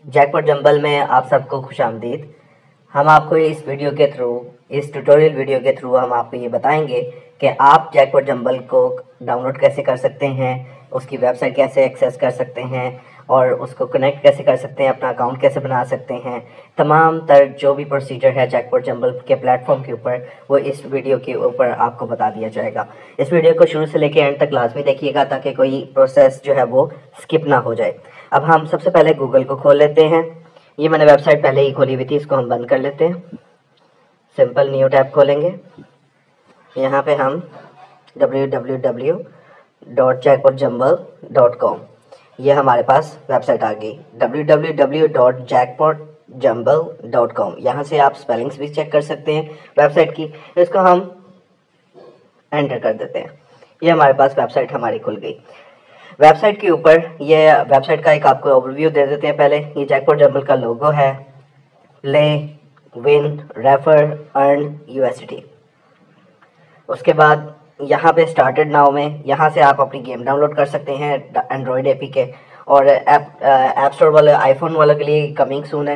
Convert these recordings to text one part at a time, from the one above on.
Jackpot jumble में आप सबको खुशामदीद। हम आपको इस ट्यूटोरियल वीडियो के थ्रू हम आपको ये बताएंगे कि आप जैकपॉट जंबल को डाउनलोड कैसे कर सकते हैं, उसकी वेबसाइट कैसे एक्सेस कर सकते हैं और उसको कनेक्ट कैसे कर सकते हैं, अपना अकाउंट कैसे बना सकते हैं। तमाम तर जो भी प्रोसीजर है जैकपॉट जंबल के प्लेटफॉर्म के ऊपर, वो इस वीडियो के ऊपर आपको बता दिया जाएगा। इस वीडियो को शुरू से लेकर एंड तक लाजमी देखिएगा ताकि कोई प्रोसेस जो है वो स्किप ना हो जाए। अब हम सबसे पहले गूगल को खोल लेते हैं। ये मैंने वेबसाइट पहले ही खोली हुई थी, इसको हम बंद कर लेते हैं। सिंपल न्यू टैब खोलेंगे। यहाँ पे हम www.jackpotjumble.com, ये हमारे पास वेबसाइट आ गई। www.jackpotjumble.com, यहाँ से आप स्पेलिंग्स भी चेक कर सकते हैं वेबसाइट की। इसको हम एंटर कर देते हैं। ये हमारे पास वेबसाइट हमारी खुल गई। वेबसाइट के ऊपर ये वेबसाइट का एक आपको ओवरव्यू दे देते हैं। पहले ये जैकपॉट जंबल का लोगो है, play, win, refer, earn USD. उसके बाद यहाँ पे स्टार्टेड नाउ में यहाँ से आप अपनी गेम डाउनलोड कर सकते हैं एंड्रॉयड एपी के, और ऐप स्टोर वाले आईफोन वालों के लिए कमिंग सून है।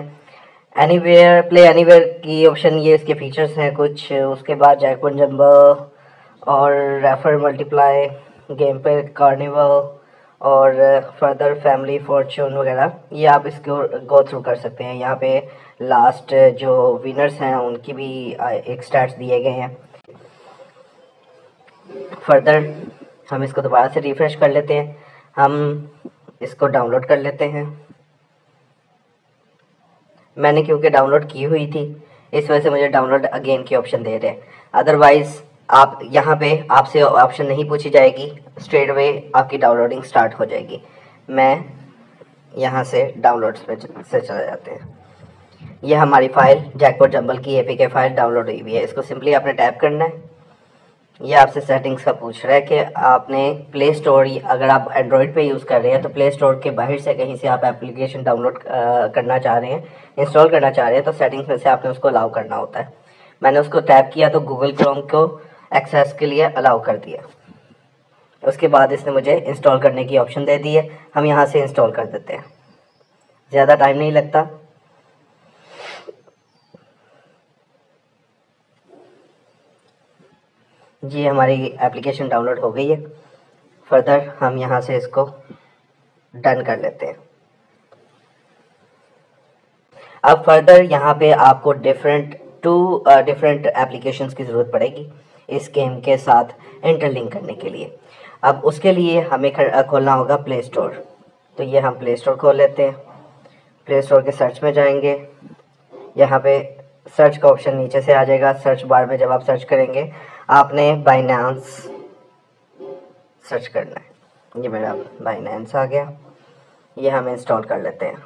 एनीवेयर, प्ले एनीवेयर की ऑप्शन, ये इसके फीचर्स हैं कुछ। उसके बाद जैकपॉट जंबल और रेफर, मल्टीप्लाई, गेम पे, कार्निवल और फर्दर, फैमिली, फॉर्चून वगैरह, ये आप इसको गो थ्रू कर सकते हैं। यहाँ पे लास्ट जो विनर्स हैं उनकी भी एक स्टैट्स दिए गए हैं। फर्दर हम इसको दोबारा से रिफ्रेश कर लेते हैं, हम इसको डाउनलोड कर लेते हैं। मैंने क्योंकि डाउनलोड की हुई थी इस वजह से मुझे डाउनलोड अगेन की ऑप्शन दे रहे हैं। अदरवाइज़ आप यहाँ पे आपसे ऑप्शन नहीं पूछी जाएगी, स्ट्रेट अवे आपकी डाउनलोडिंग स्टार्ट हो जाएगी। मैं यहाँ से डाउनलोड्स पे से चले जाते हैं। ये हमारी फ़ाइल जैकपॉट जंबल की एपीके फ़ाइल डाउनलोड हुई हुई है। इसको सिंपली आपने टैप करना है। ये आपसे सेटिंग्स का पूछ रहा है कि आपने प्ले स्टोर, अगर आप एंड्रॉयड पे यूज़ कर रहे हैं तो प्ले स्टोर के बाहर से कहीं से आप एप्लीकेशन डाउनलोड करना चाह रहे हैं, इंस्टॉल करना चाह रहे हैं, तो सेटिंग्स में से आपने उसको अलाउ करना होता है। मैंने उसको टैप किया तो गूगल क्रोम को एक्सेस के लिए अलाउ कर दिया। उसके बाद इसने मुझे इंस्टॉल करने की ऑप्शन दे दी है। हम यहाँ से इंस्टॉल कर देते हैं, ज़्यादा टाइम नहीं लगता। जी, हमारी एप्लीकेशन डाउनलोड हो गई है। फर्दर हम यहाँ से इसको डन कर लेते हैं। अब फर्दर यहाँ पे आपको डिफरेंट एप्लीकेशंस की ज़रूरत पड़ेगी इस गेम के साथ इंटरलिंक करने के लिए। अब उसके लिए हमें खोलना होगा प्ले स्टोर। तो ये हम प्ले स्टोर खोल लेते हैं। प्ले स्टोर के सर्च में जाएंगे, यहाँ पे सर्च का ऑप्शन नीचे से आ जाएगा। सर्च बार में जब आप सर्च करेंगे आपने बाइनेंस सर्च करना है। ये मेरा बाइनेंस आ गया, ये हम इंस्टॉल कर लेते हैं।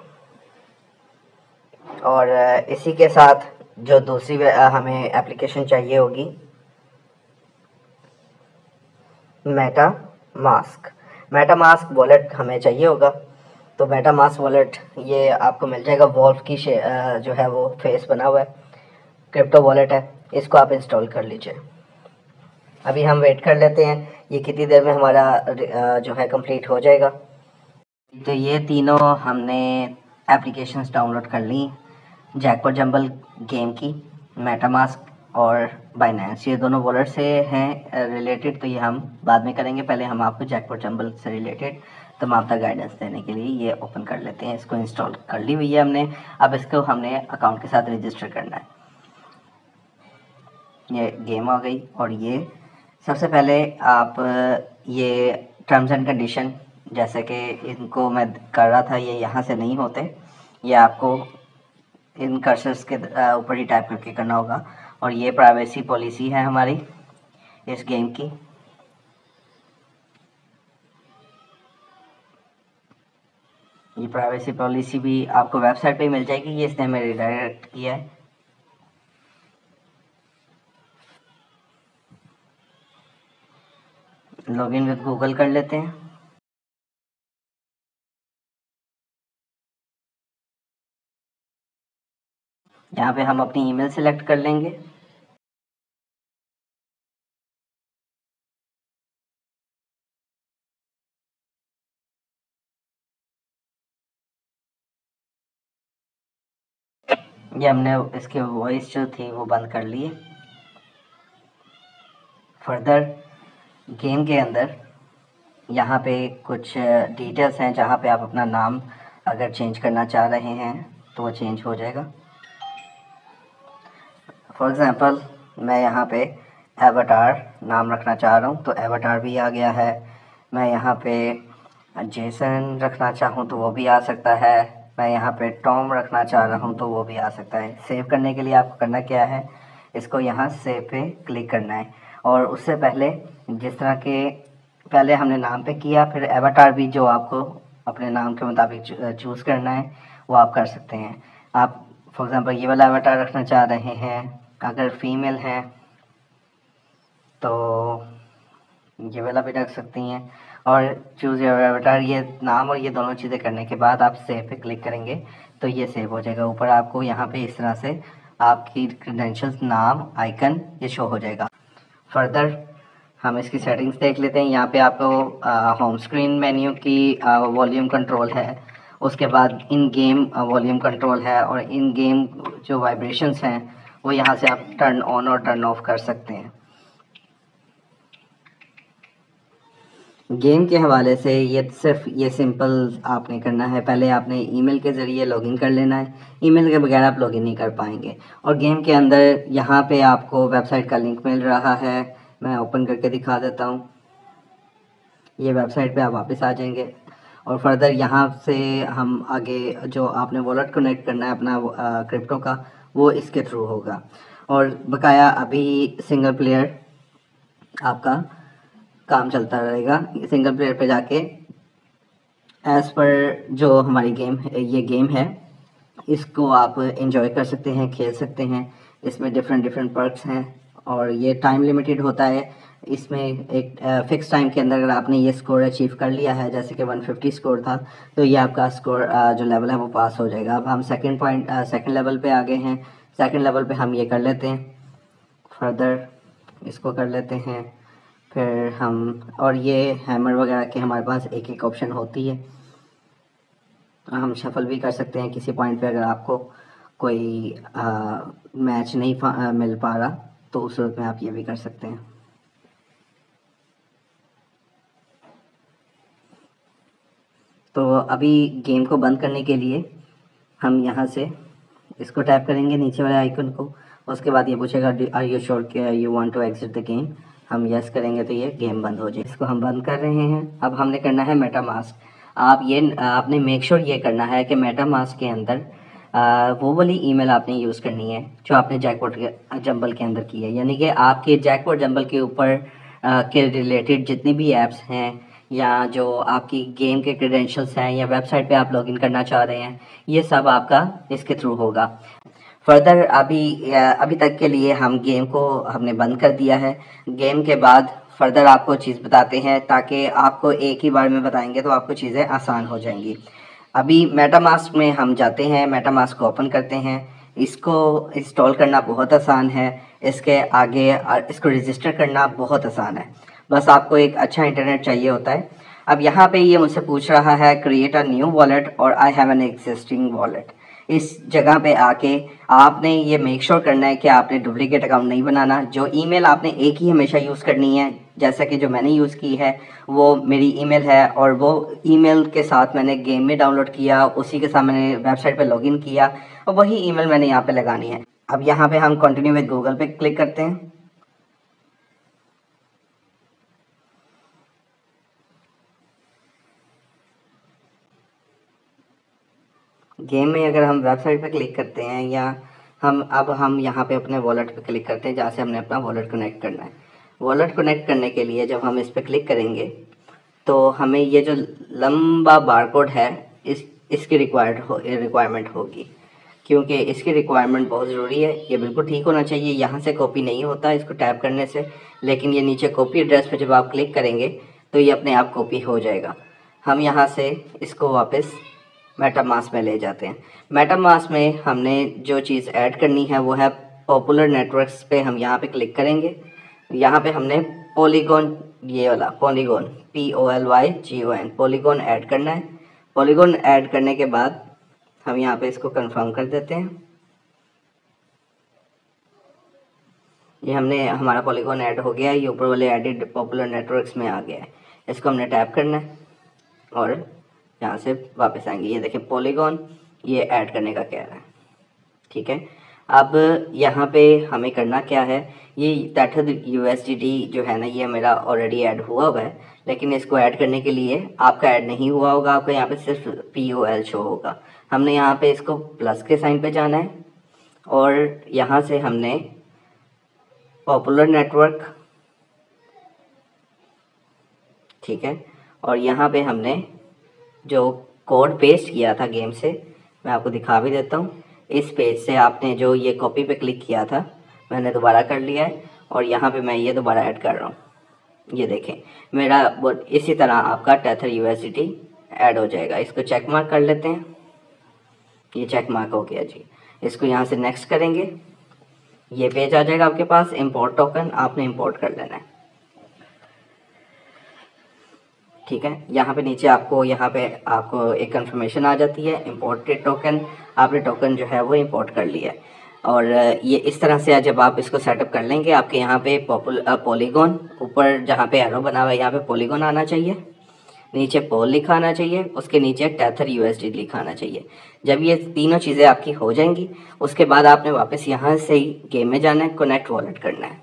और इसी के साथ जो दूसरी हमें एप्लीकेशन चाहिए होगी, मेटा मास्क वॉलेट हमें चाहिए होगा। तो मेटा मास्क वॉलेट ये आपको मिल जाएगा। वॉल्फ की जो है वो फेस बना हुआ है, क्रिप्टो वॉलेट है, इसको आप इंस्टॉल कर लीजिए। अभी हम वेट कर लेते हैं ये कितनी देर में हमारा जो है कंप्लीट हो जाएगा। तो ये तीनों हमने एप्लीकेशंस डाउनलोड कर ली, जैकपॉट जंबल गेम की, मेटामास्क और बाइनेंस, ये दोनों वॉलेट से हैं रिलेटेड, तो ये हम बाद में करेंगे। पहले हम आपको जैकपॉट जंबल से रिलेटेड तमाम तरह गाइडेंस देने के लिए ये ओपन कर लेते हैं। इसको इंस्टॉल कर ली हुई है हमने। अब इसको हमने अकाउंट के साथ रजिस्टर करना है। ये गेम आ गई, और ये सबसे पहले आप ये टर्म्स एंड कंडीशन, जैसे कि इनको मैं कर रहा था, ये यहाँ से नहीं होते, ये आपको इन कर्सर्स के ऊपर ही टाइप करके करना होगा। और ये प्राइवेसी पॉलिसी है हमारी इस गेम की। ये प्राइवेसी पॉलिसी भी आपको वेबसाइट पे ही मिल जाएगी, ये इसने हमें रिडायरेक्ट किया है। लॉगिन विद गूगल कर लेते हैं। यहाँ पे हम अपनी ईमेल सेलेक्ट कर लेंगे। ये हमने इसके वॉइस जो थी वो बंद कर लिए। फर्दर गेम के अंदर यहाँ पे कुछ डिटेल्स हैं जहाँ पे आप अपना नाम अगर चेंज करना चाह रहे हैं तो वो चेंज हो जाएगा। फॉर एग्ज़ाम्पल मैं यहाँ पे एवटार नाम रखना चाह रहा हूँ तो एवटार भी आ गया है। मैं यहाँ पे जेसन रखना चाहूँ तो वो भी आ सकता है। मैं यहाँ पे टॉम रखना चाह रहा हूँ तो वो भी आ सकता है। सेव करने के लिए आपको करना क्या है, इसको यहाँ सेव पे क्लिक करना है। और उससे पहले जिस तरह के पहले हमने नाम पे किया, फिर एवटार भी जो आपको अपने नाम के मुताबिक चूज़ करना है वो आप कर सकते हैं। आप फॉर एग्ज़ाम्पल ये वाला एवटार रखना चाह रहे हैं, अगर फीमेल हैं तो ये वाला भी रख सकती हैं। और चूज़ योर एवटार, ये नाम और ये दोनों चीज़ें करने के बाद आप सेव पे क्लिक करेंगे तो ये सेव हो जाएगा। ऊपर आपको यहाँ पे इस तरह से आपकी क्रेडेंशियल्स, नाम, आइकन ये शो हो जाएगा। फर्दर हम इसकी सेटिंग्स देख लेते हैं। यहाँ पे आपको होम स्क्रीन मेन्यू की वॉल्यूम कंट्रोल है, उसके बाद इन गेम वॉल्यूम कंट्रोल है, और इन गेम जो वाइब्रेशंस हैं वो यहाँ से आप टर्न ऑन और टर्न ऑफ कर सकते हैं। गेम के हवाले से ये सिर्फ ये सिंपल आपने करना है, पहले आपने ईमेल के ज़रिए लॉगिन कर लेना है। ईमेल के बगैर आप लॉगिन नहीं कर पाएंगे। और गेम के अंदर यहाँ पे आपको वेबसाइट का लिंक मिल रहा है, मैं ओपन करके दिखा देता हूँ। ये वेबसाइट पे आप वापस आ जाएंगे और फर्दर यहाँ से हम आगे जो आपने वॉलेट कनेक्ट करना है अपना क्रिप्टो का, वो इसके थ्रू होगा। और बकाया अभी सिंगल प्लेयर आपका काम चलता रहेगा। सिंगल प्लेयर पे जाके एज़ पर जो हमारी ये गेम है इसको आप एंजॉय कर सकते हैं, खेल सकते हैं। इसमें डिफरेंट पर्क्स हैं और ये टाइम लिमिटेड होता है। इसमें एक फ़िक्स टाइम के अंदर अगर आपने ये स्कोर अचीव कर लिया है, जैसे कि 150 स्कोर था, तो ये आपका स्कोर जो लेवल है वो पास हो जाएगा। अब हम सेकंड लेवल पे आ गए हैं। सेकंड लेवल पे हम ये कर लेते हैं, फर्दर इसको कर लेते हैं। फिर हम, और ये हैमर वगैरह के हमारे पास एक एक ऑप्शन होती है। हम शफल भी कर सकते हैं किसी पॉइंट पे अगर आपको कोई मैच नहीं मिल पा रहा तो उस सूरत में आप ये भी कर सकते हैं। तो अभी गेम को बंद करने के लिए हम यहाँ से इसको टैप करेंगे नीचे वाले आइकन को। उसके बाद ये पूछेगा आर यू श्योर कि you want to exit the game. हम यस करेंगे तो ये गेम बंद हो जाए। इसको हम बंद कर रहे हैं। अब हमने करना है मेटामास्क। आपने मेक श्योर ये करना है कि मेटामास्क के अंदर वो वाली ईमेल आपने यूज़ करनी है जो आपने जैकपॉट जंबल के अंदर की है। यानी कि आपके जैकपॉट जंबल के ऊपर के रिलेटेड जितनी भी ऐप्स हैं या जो आपकी गेम के क्रेडेंशियल्स हैं या वेबसाइट पे आप लॉगिन करना चाह रहे हैं, ये सब आपका इसके थ्रू होगा। फर्दर अभी तक के लिए हम गेम को हमने बंद कर दिया है। गेम के बाद फर्दर आपको चीज़ बताते हैं, ताकि आपको एक ही बार में बताएंगे तो आपको चीज़ें आसान हो जाएंगी। अभी मेटामास्क में हम जाते हैं, मेटामास्क को ओपन करते हैं। इसको इंस्टॉल करना बहुत आसान है, इसके आगे इसको रजिस्टर करना बहुत आसान है। बस आपको एक अच्छा इंटरनेट चाहिए होता है। अब यहाँ पे ये मुझसे पूछ रहा है क्रिएट अ न्यू वॉलेट और I have an existing wallet. इस जगह पे आके आपने ये मेक श्योर करना है कि आपने डुप्लीकेट अकाउंट नहीं बनाना। जो ईमेल आपने एक ही हमेशा यूज़ करनी है, जैसा कि जो मैंने यूज़ की है वो मेरी ईमेल है, और वो ईमेल के साथ मैंने गेम में डाउनलोड किया, उसी के साथ मैंने वेबसाइट पे लॉगिन किया, और वही ईमेल मैंने यहाँ पे लगानी है। अब यहाँ पे हम कंटिन्यू विद गूगल पे क्लिक करते हैं। गेम में अगर हम वेबसाइट पे क्लिक करते हैं या हम यहाँ पे अपने वॉलेट पे क्लिक करते हैं जहाँ से हमने अपना वॉलेट कनेक्ट करना है। वॉलेट कनेक्ट करने के लिए जब हम इस पे क्लिक करेंगे तो हमें ये जो लंबा बारकोड है इसकी रिक्वायरमेंट होगी, क्योंकि इसकी रिक्वायरमेंट बहुत ज़रूरी है। ये बिल्कुल ठीक होना चाहिए, यहाँ से कॉपी नहीं होता इसको टैप करने से, लेकिन ये नीचे कॉपी एड्रेस पे जब आप क्लिक करेंगे तो ये अपने आप कॉपी हो जाएगा। हम यहाँ से इसको वापस मेटामास्क में ले जाते हैं। मेटामास्क में हमने जो चीज़ ऐड करनी है वो है पॉपुलर नेटवर्क्स पे हम यहाँ पे क्लिक करेंगे। यहाँ पे हमने पॉलीगॉन, ये वाला पॉलीगॉन POLYGON पॉलीगॉन ऐड करना है। पॉलीगॉन ऐड करने के बाद हम यहाँ पे इसको कंफर्म कर देते हैं। ये हमने हमारा पॉलीगॉन ऐड हो गया है, ये ऊपर वाले एडिड पॉपुलर नेटवर्क्स में आ गया है। इसको हमने टैप करना है और यहाँ से वापस आएंगे। ये देखें पॉलीगॉन ये ऐड करने का कह रहा है, ठीक है। अब यहाँ पे हमें करना क्या है, ये Tether USDT जो है ना, ये मेरा ऑलरेडी ऐड हुआ हुआ है, लेकिन इसको ऐड करने के लिए आपका ऐड नहीं हुआ होगा, आपका यहाँ पे सिर्फ POL शो होगा। हमने यहाँ पे इसको प्लस के साइन पे जाना है और यहाँ से हमने पॉपुलर नेटवर्क, ठीक है, और यहाँ पे हमने जो कोड पेस्ट किया था गेम से, मैं आपको दिखा भी देता हूँ। इस पेज से आपने जो ये कॉपी पे क्लिक किया था, मैंने दोबारा कर लिया है और यहाँ पे मैं ये दोबारा ऐड कर रहा हूँ। ये देखें मेरा इसी तरह आपका Tether USDT ऐड हो जाएगा। इसको चेक मार्क कर लेते हैं, ये चेक मार्क हो गया जी। इसको यहाँ से नेक्स्ट करेंगे, ये पेज आ जाएगा आपके पास। इंपोर्ट टोकन आपने इंपोर्ट कर लेना है, ठीक है। यहाँ पे नीचे आपको एक कंफर्मेशन आ जाती है, इंपोर्टेड टोकन। आपने टोकन जो है वो इंपोर्ट कर लिया है और ये इस तरह से जब आप इसको सेटअप कर लेंगे, आपके यहाँ पे पॉलीगॉन ऊपर जहाँ पे एरो बना हुआ है यहाँ पे पॉलीगॉन आना चाहिए, नीचे पोल लिखा आना चाहिए, उसके नीचे Tether USDT लिखा आना चाहिए। जब ये तीनों चीज़ें आपकी हो जाएंगी, उसके बाद आपने वापस यहाँ से ही गेम में जाना है, कनेक्ट वॉलेट करना है।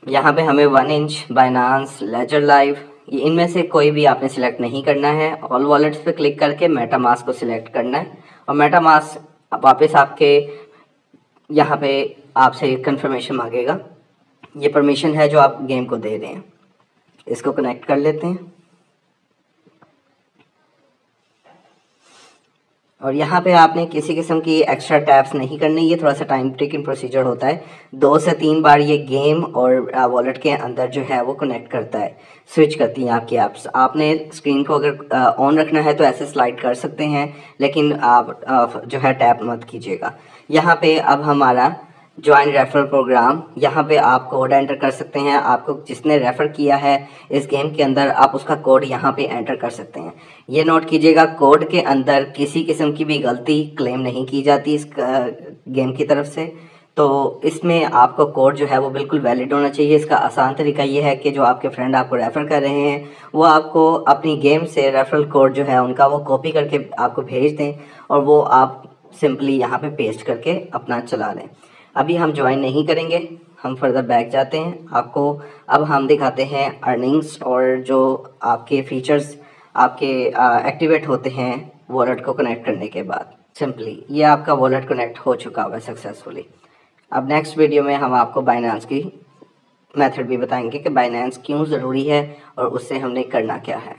यहाँ पे हमें 1 इंच, बाइनांस, लेजर लाइव, ये इनमें से कोई भी आपने सिलेक्ट नहीं करना है। ऑल वॉलेट्स पे क्लिक करके मेटामास्क को सिलेक्ट करना है और मेटामास्क वापस आपके यहाँ पे आपसे कंफर्मेशन मांगेगा। ये परमिशन है जो आप गेम को दे रहे हैं। इसको कनेक्ट कर लेते हैं और यहाँ पे आपने किसी किस्म की एक्स्ट्रा टैप्स नहीं करनी। ये थोड़ा सा टाइम टेकिंग प्रोसीजर होता है, 2 से 3 बार ये गेम और वॉलेट के अंदर जो है वो कनेक्ट करता है, स्विच करती हैं आपकी ऐप्स। आपने स्क्रीन को अगर ऑन रखना है तो ऐसे स्लाइड कर सकते हैं, लेकिन आप जो है टैप मत कीजिएगा। यहाँ पे अब हमारा ज्वाइन रेफरल प्रोग्राम, यहाँ पे आप कोड एंटर कर सकते हैं। आपको जिसने रेफ़र किया है इस गेम के अंदर, आप उसका कोड यहाँ पे एंटर कर सकते हैं। ये नोट कीजिएगा, कोड के अंदर किसी किस्म की भी गलती क्लेम नहीं की जाती इस गेम की तरफ से। तो इसमें आपको कोड जो है वो बिल्कुल वैलिड होना चाहिए। इसका आसान तरीका ये है कि जो आपके फ्रेंड आपको रेफ़र कर रहे हैं वो आपको अपनी गेम से रेफरल कोड जो है उनका वो कॉपी करके आपको भेज दें और वो आप सिंपली यहाँ पे पेस्ट करके अपना चला लें। अभी हम ज्वाइन नहीं करेंगे, हम फर्दर बैक जाते हैं। आपको अब हम दिखाते हैं अर्निंग्स और जो आपके फीचर्स आपके एक्टिवेट होते हैं वॉलेट को कनेक्ट करने के बाद। सिंपली ये आपका वॉलेट कनेक्ट हो चुका हुआ है सक्सेसफुली। अब नेक्स्ट वीडियो में हम आपको बाइनेंस की मेथड भी बताएंगे कि बाइनेंस क्यों ज़रूरी है और उससे हमने करना क्या है।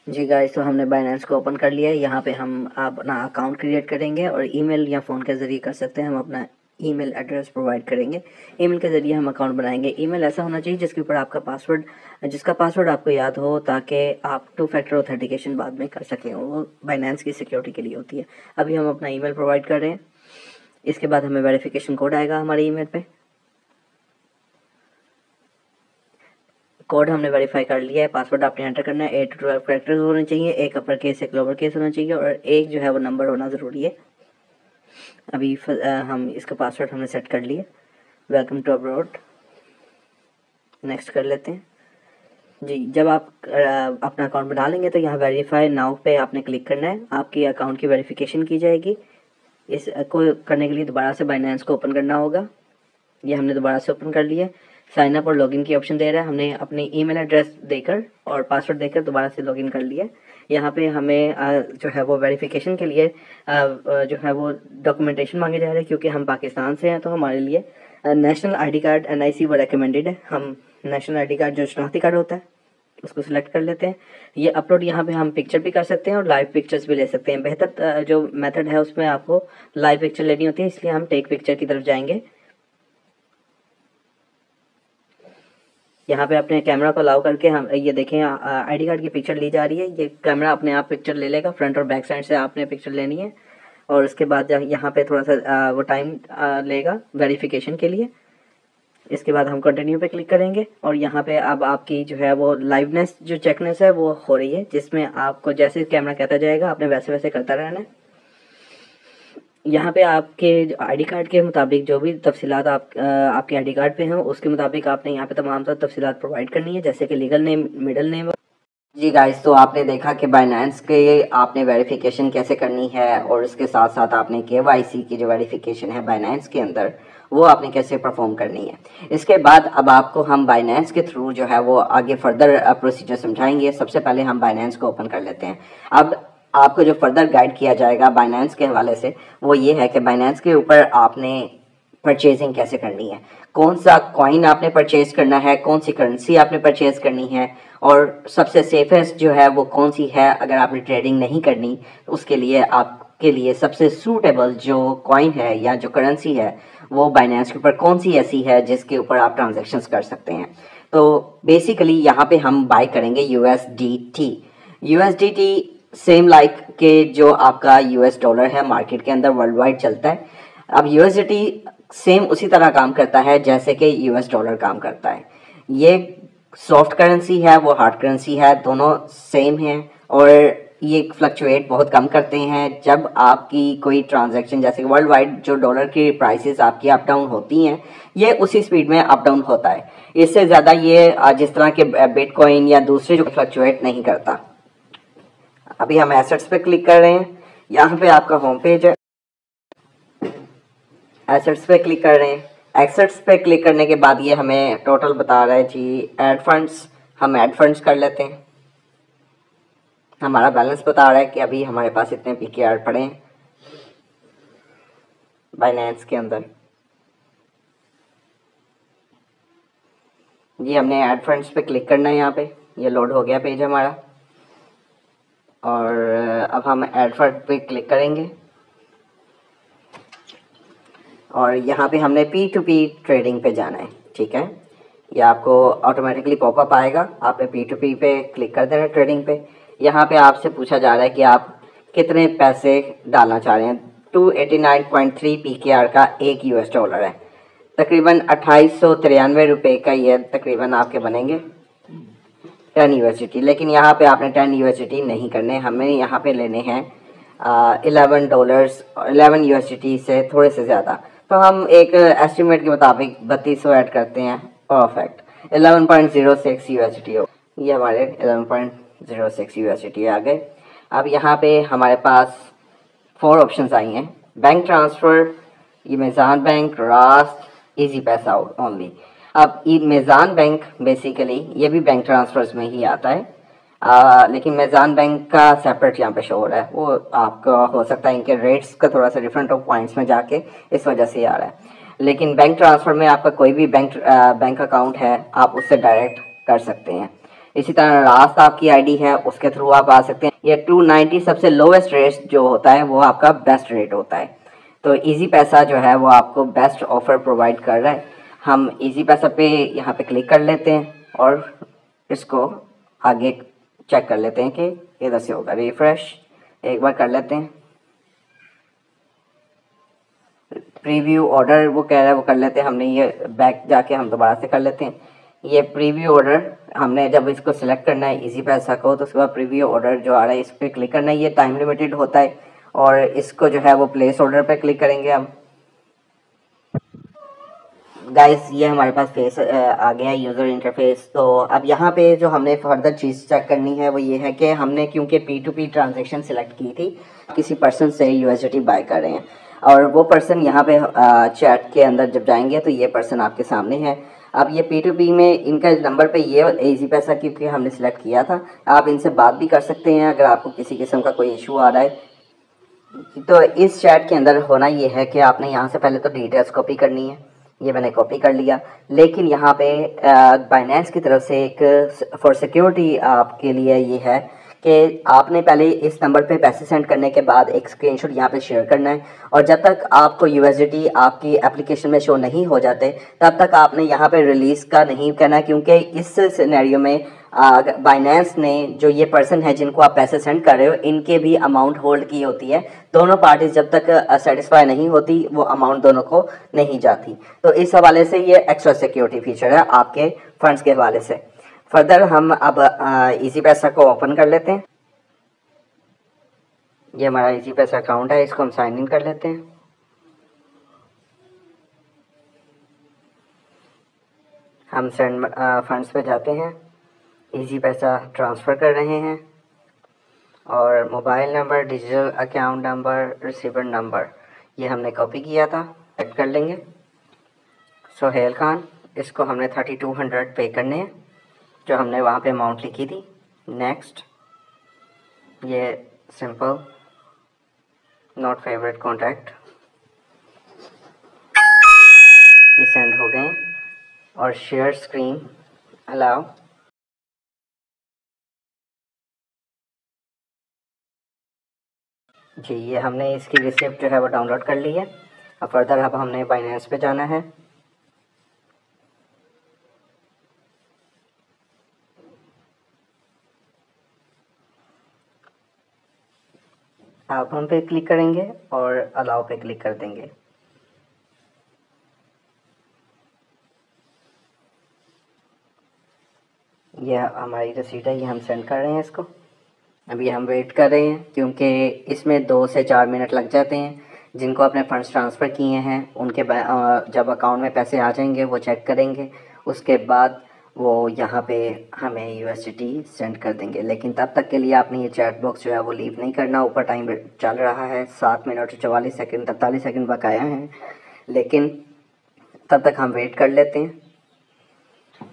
जी गाइस, तो हमने बाइनेंस को ओपन कर लिया है। यहाँ पे हम अपना अकाउंट क्रिएट करेंगे और ईमेल या फ़ोन के ज़रिए कर सकते हैं। हम अपना ईमेल एड्रेस प्रोवाइड करेंगे, ईमेल के ज़रिए हम अकाउंट बनाएंगे। ईमेल ऐसा होना चाहिए जिसके ऊपर आपका पासवर्ड, जिसका पासवर्ड आपको याद हो, ताकि आप 2 फैक्टर ऑथेंटिकेशन बाद में कर सकें। वो बाइनेंस की सिक्योरिटी के लिए होती है। अभी हम अपना ईमेल प्रोवाइड कर रहे हैं, इसके बाद हमें वेरिफिकेशन कोड आएगा हमारे ईमेल पे। कोड हमने वेरीफाई कर लिया है। पासवर्ड आपने एंटर करना है, 8 to 12 कैरेक्टर्स होने चाहिए, एक अपर केस एक लोअर केस होना चाहिए और एक जो है वो नंबर होना ज़रूरी है। अभी हम इसका पासवर्ड हमने सेट कर लिया। वेलकम टू अब्रॉड, नेक्स्ट कर लेते हैं जी। जब आप अपना अकाउंट बना लेंगे तो यहाँ वेरीफाई नाउ पे आपने क्लिक करना है, आपकी अकाउंट की वेरिफिकेशन की जाएगी। इसको करने के लिए दोबारा से बाइनेंस को ओपन करना होगा। ये हमने दोबारा से ओपन कर लिया है। साइन अप और लॉगिन की ऑप्शन दे रहा है। हमने अपनी ईमेल एड्रेस देकर और पासवर्ड देकर दोबारा से लॉगिन कर लिया। यहाँ पे हमें जो है वो वेरिफिकेशन के लिए जो है वो डॉक्यूमेंटेशन मांगे जा रहे हैं, क्योंकि हम पाकिस्तान से हैं तो हमारे लिए नेशनल आईडी कार्ड NIC वो रेकमेंडेड है। हम नेशनल आईडी कार्ड जो शनाख्ती कार्ड होता है उसको सिलेक्ट कर लेते हैं। ये अपलोड यहाँ पे हम पिक्चर भी कर सकते हैं और लाइव पिक्चर्स भी ले सकते हैं। बेहतर जो मेथड है उसमें आपको लाइव पिक्चर लेनी होती है, इसलिए हम टेक पिक्चर की तरफ जाएंगे। यहाँ पे अपने कैमरा को अलाउ करके हम ये देखें आईडी कार्ड की पिक्चर ली जा रही है। ये कैमरा अपने आप पिक्चर ले लेगा, फ्रंट और बैक साइड से आपने पिक्चर लेनी है और उसके बाद यहाँ पे थोड़ा सा वो टाइम लेगा वेरिफिकेशन के लिए। इसके बाद हम कंटिन्यू पे क्लिक करेंगे और यहाँ पे अब आपकी जो है वो लाइवनेस जो चेकनेस है वो हो रही है, जिसमें आपको जैसे कैमरा कहता जाएगा आपने वैसे वैसे करता रहना है। यहाँ पे आपके आईडी कार्ड के मुताबिक जो भी तफसीलात आपके आईडी कार्ड पे हैं उसके मुताबिक आपने यहाँ पे तमाम तर तफसीलात प्रोवाइड करनी है, जैसे कि लीगल नेम, मिडिल नेम। जी गाइस, तो आपने देखा कि बाइनेंस के आपने वेरिफिकेशन कैसे करनी है और उसके साथ साथ आपने KYC की जो वेरिफिकेशन है बाइनेंस के अंदर वो आपने कैसे परफॉर्म करनी है। इसके बाद अब आपको हम बाइनेंस के थ्रू जो है वो आगे फर्दर प्रोसीजर समझाएंगे। सबसे पहले हम बाइनेंस को ओपन कर लेते हैं। अब आपको जो फर्दर गाइड किया जाएगा बाइनेंस के हवाले से वो ये है कि बाइनेंस के ऊपर आपने परचेजिंग कैसे करनी है, कौन सा कॉइन आपने परचेज करना है, कौन सी करेंसी आपने परचेज करनी है और सबसे सेफेस्ट जो है वो कौन सी है। अगर आपने ट्रेडिंग नहीं करनी तो उसके लिए आपके लिए सबसे सूटेबल जो कॉइन है या जो करेंसी है वो बाइनेंस के ऊपर कौन सी ऐसी है जिसके ऊपर आप ट्रांजैक्शंस कर सकते हैं। तो बेसिकली यहाँ पे हम बाय करेंगे USDT। USDT सेम लाइक के जो आपका US डॉलर है मार्केट के अंदर वर्ल्ड वाइड चलता है। अब USDT सेम उसी तरह काम करता है जैसे कि US डॉलर काम करता है। ये सॉफ्ट करेंसी है, वो हार्ड करेंसी है, दोनों सेम हैं और ये फ्लक्चुएट बहुत कम करते हैं। जब आपकी कोई ट्रांजैक्शन जैसे कि वर्ल्ड वाइड जो डॉलर की प्राइसेस आपकी अप डाउन होती हैं ये उसी स्पीड में अप डाउन होता है। इससे ज़्यादा ये जिस तरह के बिटकॉइन या दूसरे जो फ्लक्चुएट नहीं करता। अभी हम एसेट्स पे क्लिक कर रहे हैं। यहाँ पे आपका होम पेज है, एसेट्स पे क्लिक कर रहे हैं। एसेट्स पे क्लिक करने के बाद ये हमें टोटल बता रहा है जी ऐड फंड्स। हम ऐड फंड्स कर लेते हैं। हमारा बैलेंस बता रहा है कि अभी हमारे पास इतने PKR पड़े हैं बाइनेंस के अंदर। जी हमने ऐड फंड्स पे क्लिक करना है। यहाँ पे ये लोड हो गया पेज हमारा और अब हम ऐड फंड पे क्लिक करेंगे और यहाँ पे हमने P2P ट्रेडिंग पे जाना है। ठीक है, ये आपको ऑटोमेटिकली पॉपअप आएगा। आपने P2P पे क्लिक कर देना ट्रेडिंग पे। यहाँ पे आपसे पूछा जा रहा है कि आप कितने पैसे डालना चाह रहे हैं। 289.3 PKR का एक US डॉलर है, तकरीबन 2893 रुपये का ये तकरीबन आपके बनेंगे 10 USDT। लेकिन यहाँ पे आपने 10 USDT नहीं करने, हमें यहाँ पे लेने हैं $11 USDT से थोड़े से ज़्यादा। तो हम एक एस्टिमेट के मुताबिक 3200 ऐड करते हैं। परफेक्ट, 11.06 USDT हो। ये हमारे 11.06 USDT आ गए। अब यहाँ पे हमारे पास 4 ऑप्शंस आई हैं, बैंक ट्रांसफ़र, ये मेज़ान बैंक, रास्ट, इजी पैसा ओनली। अब ये मेज़ान बैंक बेसिकली ये भी बैंक ट्रांसफर्स में ही आता है, लेकिन मेज़ान बैंक का सेपरेट यहाँ पे शो हो रहा है। वो आपका हो सकता है इनके रेट्स का थोड़ा सा डिफरेंट हो पॉइंट्स में जाके, इस वजह से आ रहा है। लेकिन बैंक ट्रांसफ़र में आपका कोई भी बैंक अकाउंट है आप उससे डायरेक्ट कर सकते हैं। इसी तरह रास्त आपकी आईडी है उसके थ्रू आप आ सकते हैं। ये 290 सबसे लोवेस्ट रेट जो होता है वो आपका बेस्ट रेट होता है। तो इजी पैसा जो है वो आपको बेस्ट ऑफर प्रोवाइड कर रहा है। हम इजी पैसा पे यहाँ पे क्लिक कर लेते हैं और इसको आगे चेक कर लेते हैं कि इधर से होगा। रिफ्रेश एक बार कर लेते हैं। प्रीव्यू ऑर्डर वो कह रहा है वो कर लेते हैं। हमने ये बैक जाके हम दोबारा से कर लेते हैं। ये प्रीव्यू ऑर्डर हमने जब इसको सिलेक्ट करना है इजी पैसा को तो उसके बाद प्रीव्यू ऑर्डर जो आ रहा है इस पर क्लिक करना है। ये टाइम लिमिटेड होता है और इसको जो है वो प्लेस ऑर्डर पे क्लिक करेंगे हम। गाइस ये हमारे पास फेस आ गया है यूज़र इंटरफेस। तो अब यहाँ पे जो हमने फर्दर चीज़ चेक करनी है वो ये है कि हमने क्योंकि P2P ट्रांजैक्शन सिलेक्ट की थी, किसी पर्सन से USDT बाय कर रहे हैं और वो पर्सन यहाँ पे चैट के अंदर जब जाएंगे तो ये पर्सन आपके सामने है। अब ये P2P में इनका नंबर पे ये इजी पैसा क्योंकि हमने सिलेक्ट किया था, आप इनसे बात भी कर सकते हैं अगर आपको किसी किस्म का कोई इशू आ रहा है। तो इस चैट के अंदर होना ये है कि आपने यहाँ से पहले तो डिटेल्स कॉपी करनी है। ये मैंने कॉपी कर लिया, लेकिन यहाँ पे बाइनेंस की तरफ से एक फॉर सिक्योरिटी आपके लिए ये है कि आपने पहले इस नंबर पे पैसे सेंड करने के बाद एक स्क्रीनशॉट यहाँ पे शेयर करना है और जब तक आपको USDT आपकी एप्लीकेशन में शो नहीं हो जाते तब तक आपने यहाँ पे रिलीज़ का नहीं करना है, क्योंकि इस सिनेरियो में बाइनेंस ने जो ये पर्सन है जिनको आप पैसे सेंड कर रहे हो इनके भी अमाउंट होल्ड की होती है। दोनों पार्टीज जब तक सेटिस्फाई नहीं होती वो अमाउंट दोनों को नहीं जाती। तो इस हवाले से ये एक्स्ट्रा सिक्योरिटी फीचर है आपके फंड्स के हवाले से। फर्दर हम अब इजी पैसा को ओपन कर लेते हैं। ये हमारा इजी पैसा अकाउंट है, इसको हम साइन इन कर लेते हैं। हम सेंड फंड्स पे जाते हैं, इजी पैसा ट्रांसफ़र कर रहे हैं और mobile number, digital account number, receiver number ये हमने कॉपी किया था, ऐड कर लेंगे। सोहेल खान, इसको हमने 3200 पे करने हैं जो हमने वहाँ पे अमाउंट लिखी थी। नेक्स्ट, ये सिंपल नॉट फेवरेट कॉन्टैक्ट, ये सेंड हो गए और शेयर स्क्रीन अलाउ। जी, ये हमने इसकी रिसिप्ट जो है वो डाउनलोड कर ली है। अब फर्दर अब हमने बाइनेंस पे जाना है। अब हम पे क्लिक करेंगे और अलाउ पे क्लिक कर देंगे। यह हमारी रसीद है, ये हम सेंड कर रहे हैं इसको। अभी हम वेट कर रहे हैं क्योंकि इसमें 2 से 4 मिनट लग जाते हैं। जिनको अपने फ़ंड्स ट्रांसफ़र किए हैं उनके जब अकाउंट में पैसे आ जाएंगे वो चेक करेंगे, उसके बाद वो यहाँ पे हमें USDT सेंड कर देंगे। लेकिन तब तक के लिए आपने ये चैट बॉक्स जो है वो लीव नहीं करना। ऊपर टाइम चल रहा है, 7 मिनट 44 सेकंड 43 सेकंड बकाया हैं, लेकिन तब तक हम वेट कर लेते हैं।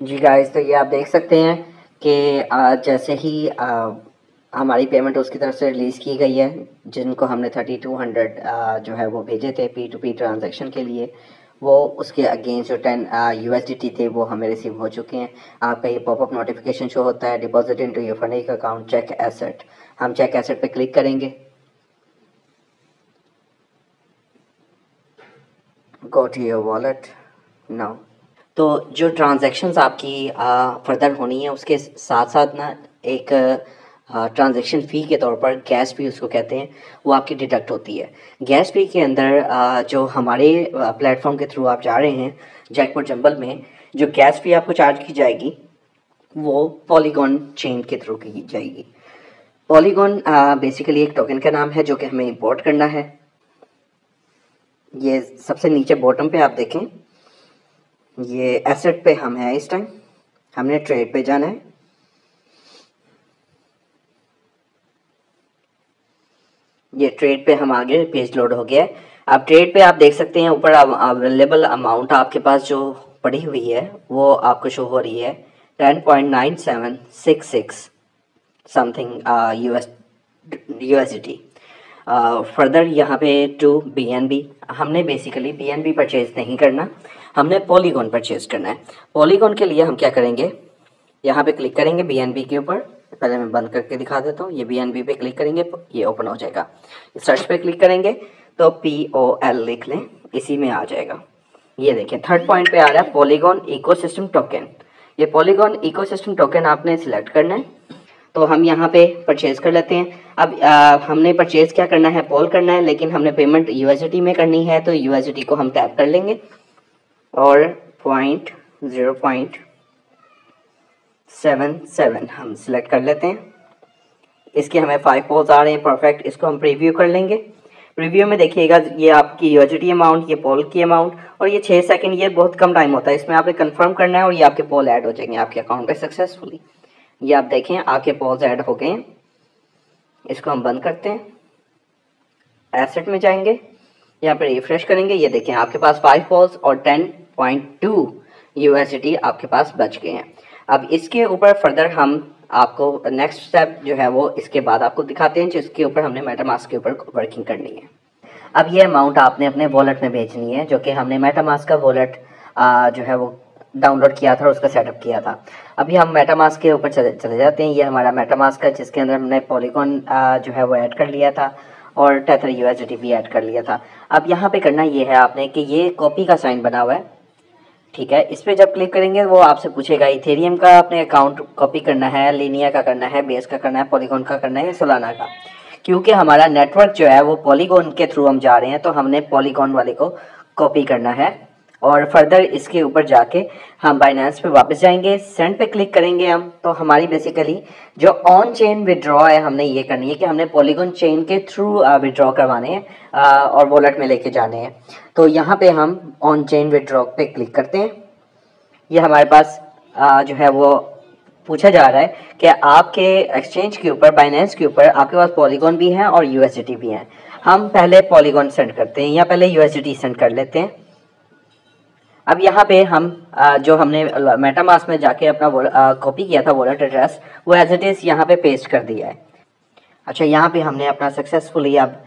जी गाइस, तो ये आप देख सकते हैं कि जैसे ही हमारी पेमेंट उसकी तरफ से रिलीज़ की गई है, जिनको हमने 3200 जो है वो भेजे थे P2P ट्रांजैक्शन के लिए, वो उसके अगेंस्ट जो 10 USDT थे वो हमें रिसीव हो चुके हैं। आपका ये पॉपअप नोटिफिकेशन शो होता है, deposit into your funding account, check asset. हम चेक एसेट पे क्लिक करेंगे। Go to your wallet now. तो जो ट्रांजैक्शंस आपकी फर्दर होनी है उसके साथ साथ ना एक ट्रांजैक्शन फ़ी के तौर पर गैस फ़ी उसको कहते हैं, वो आपकी डिडक्ट होती है। गैस फ़ी के अंदर जो हमारे प्लेटफॉर्म के थ्रू आप जा रहे हैं जैकपॉट जंबल में, जो गैस फ़ी आपको चार्ज की जाएगी वो पॉलीगॉन चेन के थ्रू की जाएगी। पॉलीगॉन बेसिकली एक टोकन का नाम है जो कि हमें इंपोर्ट करना है। ये सबसे नीचे बॉटम पे आप देखें, ये एसेट पे हम हैं इस टाइम, हमने ट्रेड पे जाना है। ये ट्रेड पे हम आगे, पेज लोड हो गया है। अब ट्रेड पे आप देख सकते हैं ऊपर अवेलेबल अमाउंट आपके पास जो पड़ी हुई है वो आपको शो हो रही है 10.9766 समथिंग USDT। फर्दर यहाँ पे टू BNB, हमने बेसिकली BNB परचेज नहीं करना, हमने पॉलीगॉन परचेज करना है। पॉलीगॉन के लिए हम क्या करेंगे, यहाँ पे क्लिक करेंगे BNB के ऊपर। पहले मैं बंद करके दिखा देता हूँ। ये BNB पे क्लिक करेंगे, ये ओपन हो जाएगा। सर्च पे क्लिक करेंगे तो POL लिख लें, इसी में आ जाएगा। ये देखें थर्ड पॉइंट पे आ रहा है पॉलीगॉन इकोसिस्टम टोकन। ये पॉलीगॉन इकोसिस्टम टोकन आपने सिलेक्ट करना है, तो हम यहाँ पे परचेज कर लेते हैं। अब हमने परचेज क्या करना है, पॉल करना है, लेकिन हमने पेमेंट USDT में करनी है, तो USDT को हम टैप कर लेंगे और 0.77 हम सिलेक्ट कर लेते हैं। इसके हमें 5 पॉल्स आ रहे हैं, परफेक्ट। इसको हम प्रीव्यू कर लेंगे। प्रीव्यू में देखिएगा ये आपकी USDT अमाउंट, ये पॉल की अमाउंट और ये 6 सेकंड, ये बहुत कम टाइम होता है। इसमें आपने कंफर्म करना है और ये आपके पॉल ऐड हो जाएंगे आपके अकाउंट पे सक्सेसफुली। ये आप देखें आपके पॉल्स ऐड हो गए हैं। इसको हम बंद करते हैं, एसेट में जाएंगे, यहाँ पे रिफ्रेश करेंगे। ये देखें आपके पास 5 पॉल्स और 10.2 USDT आपके पास बच गए हैं। अब इसके ऊपर फर्दर हम आपको नेक्स्ट स्टेप जो है वो इसके बाद आपको दिखाते हैं, जिसके ऊपर हमने मेटामास्क के ऊपर वर्किंग करनी है। अब ये अमाउंट आपने अपने वॉलेट में भेजनी है, जो कि हमने मेटामास्क का वॉलेट जो है वो डाउनलोड किया था और उसका सेटअप किया था। अभी हम मेटामास्क के ऊपर चले जाते हैं। ये हमारा मेटामास्क है जिसके अंदर हमने पॉलीगॉन जो है वो ऐड कर लिया था और टेथर USDT भी ऐड कर लिया था। अब यहाँ पे करना ये है आपने कि ये कॉपी का साइन बना हुआ है, ठीक है। इस पर जब क्लिक करेंगे वो आपसे पूछेगा इथेरियम का अपने अकाउंट कॉपी करना है, लिनिया का करना है, बेस का करना है, पॉलीगॉन का करना है या सोलाना का। क्योंकि हमारा नेटवर्क जो है वो पॉलीगॉन के थ्रू हम जा रहे हैं, तो हमने पॉलीगॉन वाले को कॉपी करना है। और फर्दर इसके ऊपर जाके हम बाइनेंस पे वापस जाएंगे, सेंड पे क्लिक करेंगे हम, तो हमारी बेसिकली जो ऑन चेन विड्रॉ है हमने ये करनी है कि हमने पॉलीगॉन चेन के थ्रू विड्रॉ करवाने हैं और वॉलेट में लेके जाने हैं। तो यहाँ पे हम ऑन चेन विड्रॉ पे क्लिक करते हैं। ये हमारे पास जो है वो पूछा जा रहा है कि आपके एक्सचेंज के ऊपर, बाइनेंस के ऊपर आपके पास पॉलीगॉन भी हैं और यूएसडीटी भी हैं। हम पहले पॉलीगॉन सेंड करते हैं या पहले यूएसडीटी सेंड कर लेते हैं। अब यहाँ पे हम जो हमने मेटामास्क में जाके अपना कॉपी किया था वॉलेट एड्रेस, वो एज इट इज़ यहाँ पे पेस्ट कर दिया है। अच्छा, यहाँ पे हमने अपना सक्सेसफुली अब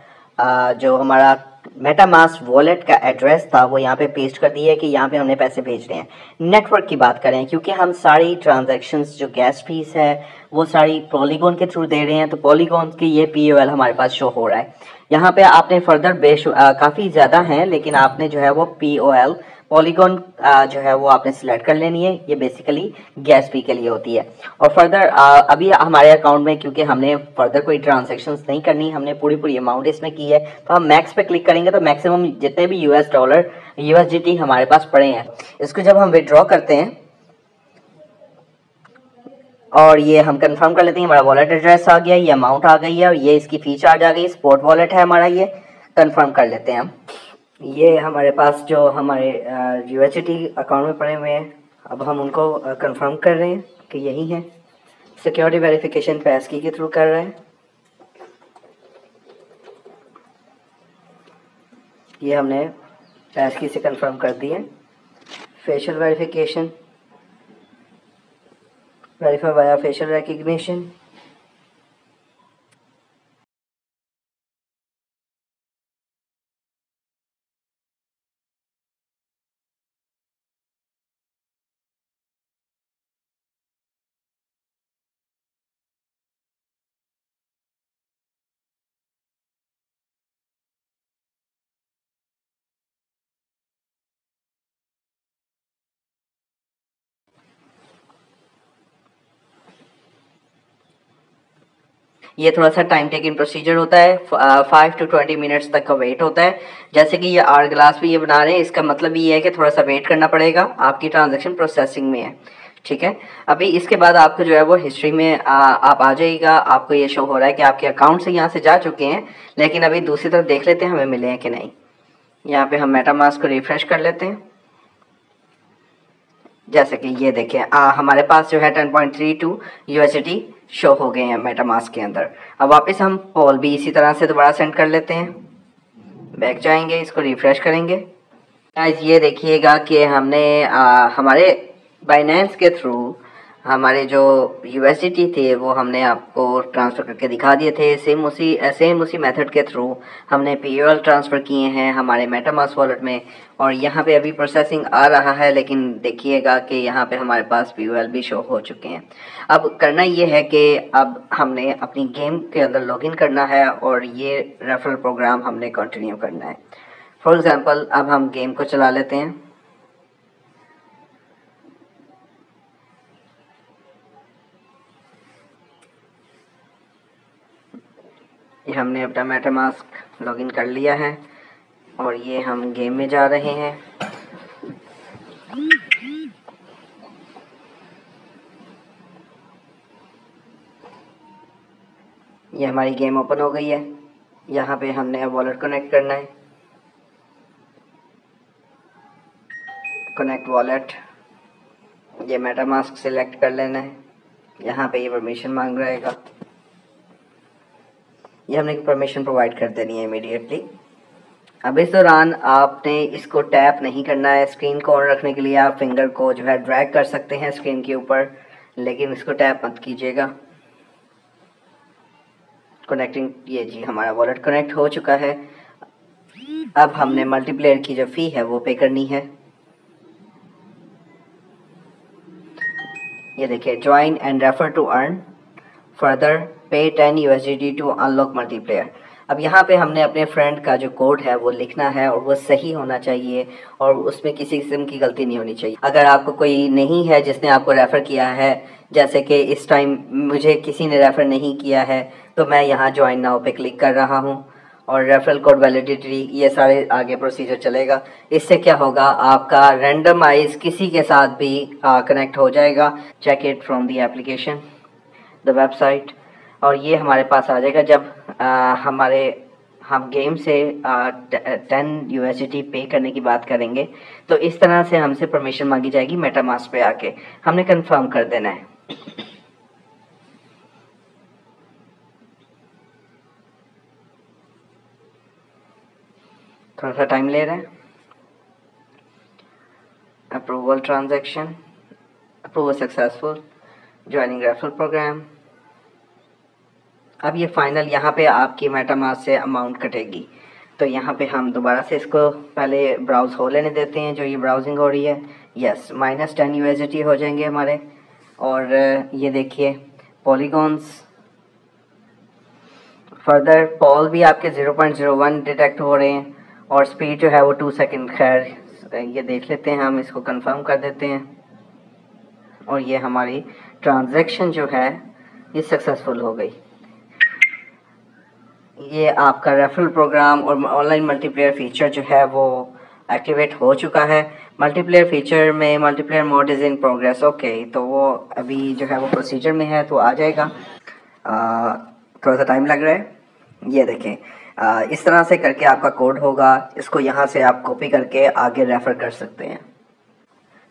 जो हमारा मेटामास्क वॉलेट का एड्रेस था वो यहाँ पे पेस्ट कर दिया है कि यहाँ पे हमने पैसे भेज रहे हैं। नेटवर्क की बात करें, क्योंकि हम सारी ट्रांजैक्शंस जो गैस फीस है वो सारी पॉलीगॉन के थ्रू दे रहे हैं, तो पॉलीगॉन की ये POL हमारे पास शो हो रहा है। यहाँ पे आपने फर्दर काफ़ी ज़्यादा हैं, लेकिन आपने जो है वो POL पॉलीगॉन जो है वो आपने सिलेक्ट कर लेनी है। ये बेसिकली गैस फी के लिए होती है। और फर्दर अभी हमारे अकाउंट में, क्योंकि हमने फर्दर कोई ट्रांजैक्शंस नहीं करनी, हमने पूरी अमाउंट इसमें की है, तो हम मैक्स पे क्लिक करेंगे तो मैक्सिमम जितने भी $, USDT हमारे पास पड़े हैं, इसको जब हम विड्रॉ करते हैं और ये हम कंफर्म कर लेते हैं, हमारा वॉलेट एड्रेस आ गया, ये अमाउंट आ गई है और ये इसकी फी चार्ज आ गई, स्पॉट वॉलेट है हमारा, ये कंफर्म कर लेते हैं हम। ये हमारे पास जो हमारे USDT अकाउंट में पड़े हुए हैं, अब हम उनको कंफर्म कर रहे हैं कि यही है। सिक्योरिटी वेरिफिकेशन पैसकी के थ्रू कर रहे हैं। ये हमने पैसकी से कंफर्म कर दिए। Facial verification, verify via facial recognition. ये थोड़ा सा टाइम टेकिंग प्रोसीजर होता है, 5 to 20 मिनट्स तक का वेट होता है। जैसे कि ये आर ग्लास भी ये बना रहे हैं, इसका मतलब ये है कि थोड़ा सा वेट करना पड़ेगा, आपकी ट्रांजैक्शन प्रोसेसिंग में है। ठीक है, अभी इसके बाद आपको जो है वो हिस्ट्री में आप आ जाइएगा। आपको ये शो हो रहा है कि आपके अकाउंट से यहाँ से जा चुके हैं, लेकिन अभी दूसरी तरफ देख लेते हैं हमें मिले हैं कि नहीं। यहाँ पे हम मेटामास्क को रिफ्रेश कर लेते हैं। जैसे कि ये देखें, हमारे पास जो है 10.32 USDT शो हो गए हैं मेटामास्क के अंदर। अब वापस हम पॉल भी इसी तरह से दोबारा सेंड कर लेते हैं। बैक जाएंगे, इसको रिफ्रेश करेंगे। गाइस ये देखिएगा कि हमने हमारे बाइनेंस के थ्रू हमारे जो USDT थे वो हमने आपको ट्रांसफ़र करके दिखा दिए थे। सेम उसी मेथड के थ्रू हमने POL ट्रांसफ़र किए हैं हमारे मेटामास्क वॉलेट में, और यहाँ पे अभी प्रोसेसिंग आ रहा है, लेकिन देखिएगा कि यहाँ पे हमारे पास POL भी शो हो चुके हैं। अब करना ये है कि अब हमने अपनी गेम के अंदर लॉगिन करना है और ये रेफरल प्रोग्राम हमने कंटिन्यू करना है। फॉर एग्ज़ाम्पल अब हम गेम को चला लेते हैं। ये हमने अपना मेटामास्क लॉगिन कर लिया है और ये हम गेम में जा रहे हैं। ये हमारी गेम ओपन हो गई है। यहाँ पे हमने अब वॉलेट कनेक्ट करना है। कनेक्ट वॉलेट, ये मेटामास्क सिलेक्ट कर लेना है। यहाँ पे ये परमिशन मांग रहेगा, ये हमने परमिशन प्रोवाइड कर देनी है इमीडिएटली। अब इस दौरान आपने इसको टैप नहीं करना है। स्क्रीन को ऑन रखने के लिए आप फिंगर को जो है ड्रैग कर सकते हैं स्क्रीन के ऊपर, लेकिन इसको टैप मत कीजिएगा। कनेक्टिंग, ये जी हमारा वॉलेट कनेक्ट हो चुका है। अब हमने मल्टीप्लेयर की जो फ़ी है वो पे करनी है। ये देखिए, join and refer to earn further pay 10 USDT to unlock multiplayer. अब यहाँ पे हमने अपने फ्रेंड का जो कोड है वो लिखना है और वो सही होना चाहिए और उसमें किसी किस्म की गलती नहीं होनी चाहिए। अगर आपको कोई नहीं है जिसने आपको रेफ़र किया है, जैसे कि इस टाइम मुझे किसी ने रेफ़र नहीं किया है, तो मैं यहाँ ज्वाइन नाउ पे क्लिक कर रहा हूँ और रेफरल कोड वैलिडिटी, ये सारे आगे प्रोसीजर चलेगा। इससे क्या होगा, आपका रैंडमाइज किसी के साथ भी कनेक्ट हो जाएगा। Check it from the application, the website, और ये हमारे पास आ जाएगा जब हम गेम से 10 USDT पे करने की बात करेंगे, तो इस तरह से हमसे परमिशन मांगी जाएगी मेटामास्क पे आके, हमने कंफर्म कर देना है। थोड़ा सा टाइम ले रहा है। Approval transaction, approval successful, joining referral program. अब ये फाइनल यहाँ पे आपकी मेटामास्क से अमाउंट कटेगी, तो यहाँ पे हम दोबारा से इसको पहले ब्राउज हो लेने देते हैं। जो ये ब्राउजिंग हो रही है, यस, -10 USDT हो जाएंगे हमारे। और ये देखिए पॉलीगॉन्स, फर्दर पॉल भी आपके 0.01 डिटेक्ट हो रहे हैं, और स्पीड जो है वो 2 सेकेंड। खैर ये देख लेते हैं, हम इसको कंफर्म कर देते हैं। और ये हमारी ट्रांजैक्शन जो है ये सक्सेसफुल हो गई। ये आपका रेफरल प्रोग्राम और ऑनलाइन मल्टीप्लेयर फीचर जो है वो एक्टिवेट हो चुका है। मल्टीप्लेयर फीचर में multiplayer mode is in progress, okay, तो वो अभी जो है वो प्रोसीजर में है, तो आ जाएगा। थोड़ा सा टाइम लग रहा है। ये देखें, इस तरह से करके आपका कोड होगा। इसको यहाँ से आप कॉपी करके आगे रेफ़र कर सकते हैं।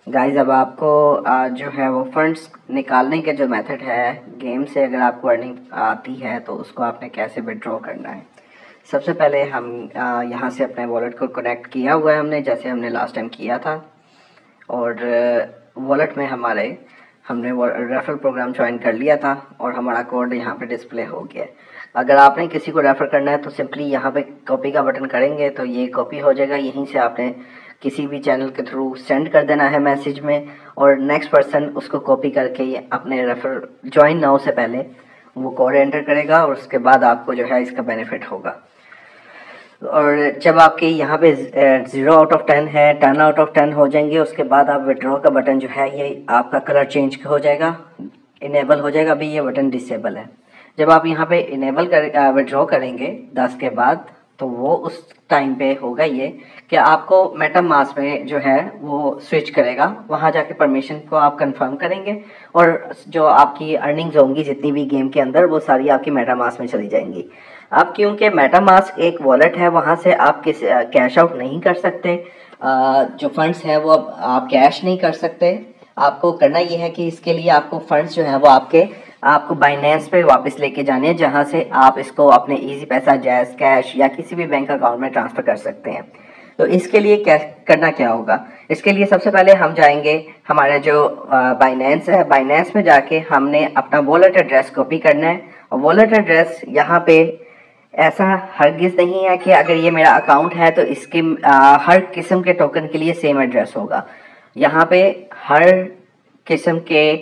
गाइज, अब आपको जो है वो फंड्स निकालने के जो मेथड है गेम से, अगर आपको अर्निंग आती है तो उसको आपने कैसे विड्रॉ करना है। सबसे पहले हम यहाँ से अपने वॉलेट को कनेक्ट किया हुआ है हमने, जैसे हमने लास्ट टाइम किया था। और वॉलेट में हमने रेफरल प्रोग्राम ज्वाइन कर लिया था और हमारा कोड यहाँ पे डिस्प्ले हो गया है। अगर आपने किसी को रेफ़र करना है तो सिंपली यहाँ पे कॉपी का बटन करेंगे तो ये कॉपी हो जाएगा। यहीं से आपने किसी भी चैनल के थ्रू सेंड कर देना है मैसेज में, और नेक्स्ट पर्सन उसको कॉपी करके अपने रेफर ज्वाइन नाउ से पहले वो कोड एंटर करेगा, और उसके बाद आपको जो है इसका बेनिफिट होगा। और जब आपके यहाँ पे 0 आउट ऑफ 10 है, 10 आउट ऑफ 10 हो जाएंगे, उसके बाद आप विड्रॉ का बटन जो है ये आपका कलर चेंज हो जाएगा, इनेबल हो जाएगा। अभी ये बटन डिसेबल है। जब आप यहाँ पे इनेबल कर विड्रॉ करेंगे 10 के बाद, तो वो उस टाइम पे होगा ये कि आपको मेटामास्क में जो है वो स्विच करेगा। वहाँ जाके परमिशन को आप कंफर्म करेंगे, और जो आपकी अर्निंग्स होंगी जितनी भी गेम के अंदर, वो सारी आपकी मेटामास्क में चली जाएंगी। अब क्योंकि मेटामास्क एक वॉलेट है, वहाँ से आप कैश आउट नहीं कर सकते। जो फंड्स हैं वो अब आप कैश नहीं कर सकते। आपको करना ये है कि इसके लिए आपको फंड्स जो है वो आपको बाइनेंस पे वापस लेके जाने हैं, जहाँ से आप इसको अपने इजी पैसा, जैज़, कैश या किसी भी बैंक अकाउंट में ट्रांसफ़र कर सकते हैं। तो इसके लिए क्या करना क्या होगा, इसके लिए सबसे पहले हम जाएंगे हमारा जो बाइनेंस है, बाइनेंस में जाके हमने अपना वॉलेट एड्रेस कॉपी करना है। और वॉलेट एड्रेस यहाँ पे ऐसा हरगिज़ नहीं है कि अगर ये मेरा अकाउंट है तो इसके हर किस्म के टोकन के लिए सेम एड्रेस होगा। यहाँ पे हर किस्म के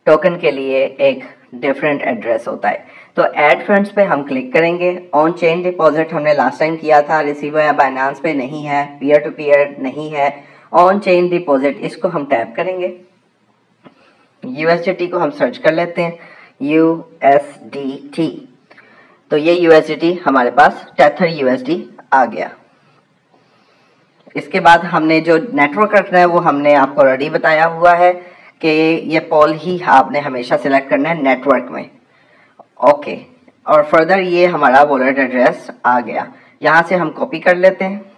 टोकन के लिए एक डिफरेंट एड्रेस होता है। तो ऐड फंड्स पे हम क्लिक करेंगे। ऑन चेन डिपॉजिट हमने लास्ट टाइम किया था, रिसीवर या बाइनेंस पे नहीं है, पीयर टू पीयर नहीं है। ऑन चेन डिपॉजिट इसको हम टैप करेंगे। USDT को हम सर्च कर लेते हैं, USDT। तो ये USDT हमारे पास Tether USD आ गया। इसके बाद हमने जो नेटवर्क रखना है वो हमने आपको ऑलरेडी बताया हुआ है कि ये पॉल ही आपने हमेशा सिलेक्ट करना है नेटवर्क में, ओके। और फर्दर ये हमारा वॉलेट एड्रेस आ गया, यहाँ से हम कॉपी कर लेते हैं।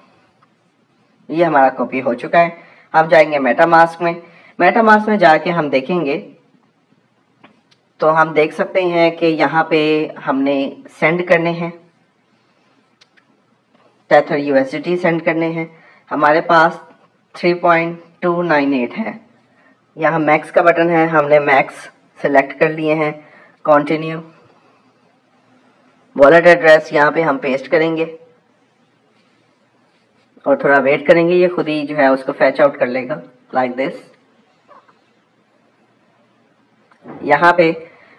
ये हमारा कॉपी हो चुका है। हम जाएंगे मेटामास्क में। मेटामास्क में जाके हम देखेंगे तो हम देख सकते हैं कि यहाँ पे हमने सेंड करने हैं, Tether USDT सेंड करने हैं। हमारे पास 3.298 है। यहाँ मैक्स का बटन है, हमने मैक्स सेलेक्ट कर लिए हैं। कंटिन्यू। वॉलेट एड्रेस यहाँ पे हम पेस्ट करेंगे और थोड़ा वेट करेंगे, ये खुद ही जो है उसको फैच आउट कर लेगा लाइक दिस। यहाँ पे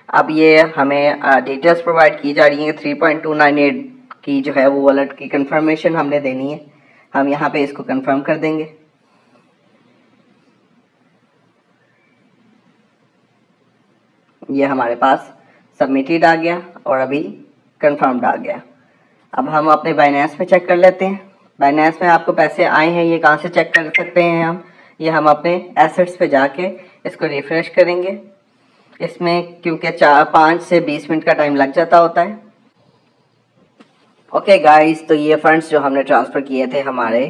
अब ये हमें डिटेल्स प्रोवाइड की जा रही है। 3.298 की जो है वो वॉलेट की कंफर्मेशन हमने देनी है। हम यहाँ पे इसको कंफर्म कर देंगे। ये हमारे पास सबमिटेड आ गया और अभी कंफर्म्ड आ गया। अब हम अपने बाइनेंस में चेक कर लेते हैं। बाइनेंस में आपको पैसे आए हैं, ये कहाँ से चेक कर सकते हैं हम, ये हम अपने एसेट्स पे जाके इसको रिफ्रेश करेंगे। इसमें क्योंकि 5 से 20 मिनट का टाइम लग जाता होता है। ओके गाइस, तो ये फंड्स जो हमने ट्रांसफ़र किए थे हमारे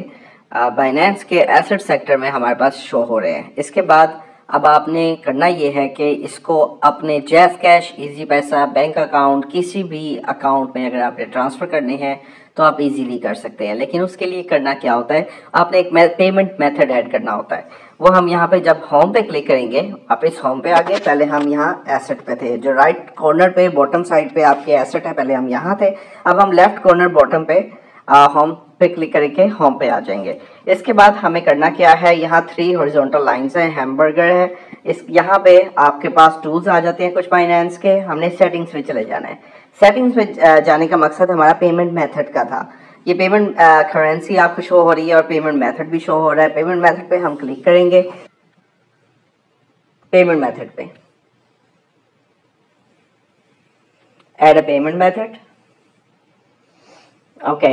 बाइनेंस के एसेट सेक्टर में हमारे पास शो हो रहे हैं। इसके बाद अब आपने करना ये है कि इसको अपने जैज़ कैश, इजी पैसा, बैंक अकाउंट, किसी भी अकाउंट में अगर आपने ट्रांसफ़र करने हैं तो आप इजीली कर सकते हैं। लेकिन उसके लिए करना क्या होता है, आपने एक पेमेंट मेथड ऐड करना होता है। वो हम यहाँ पे जब होम पे क्लिक करेंगे, आप इस होम पे आ गए, पहले हम यहाँ एसेट पे थे, जो राइट कॉर्नर पे बॉटम साइड पे आपके एसेट है, पहले हम यहाँ थे। अब हम लेफ्ट कॉर्नर बॉटम पे होम पे क्लिक करके होम पे आ जाएंगे। इसके बाद हमें करना क्या है, यहाँ 3 हॉरिजॉन्टल लाइंस हैं, हैमबर्गर है, इस यहाँ पे आपके पास टूल्स आ जाते हैं कुछ फाइनेंस के। हमने सेटिंग्स में चले जाना है। सेटिंग्स में जाने का मकसद हमारा पेमेंट मेथड का था। ये पेमेंट करेंसी आपको शो हो रही है और पेमेंट मेथड भी शो हो रहा है। पेमेंट मेथड पे हम क्लिक करेंगे, पेमेंट मेथड पे ऐड अ पेमेंट मेथड। ओके,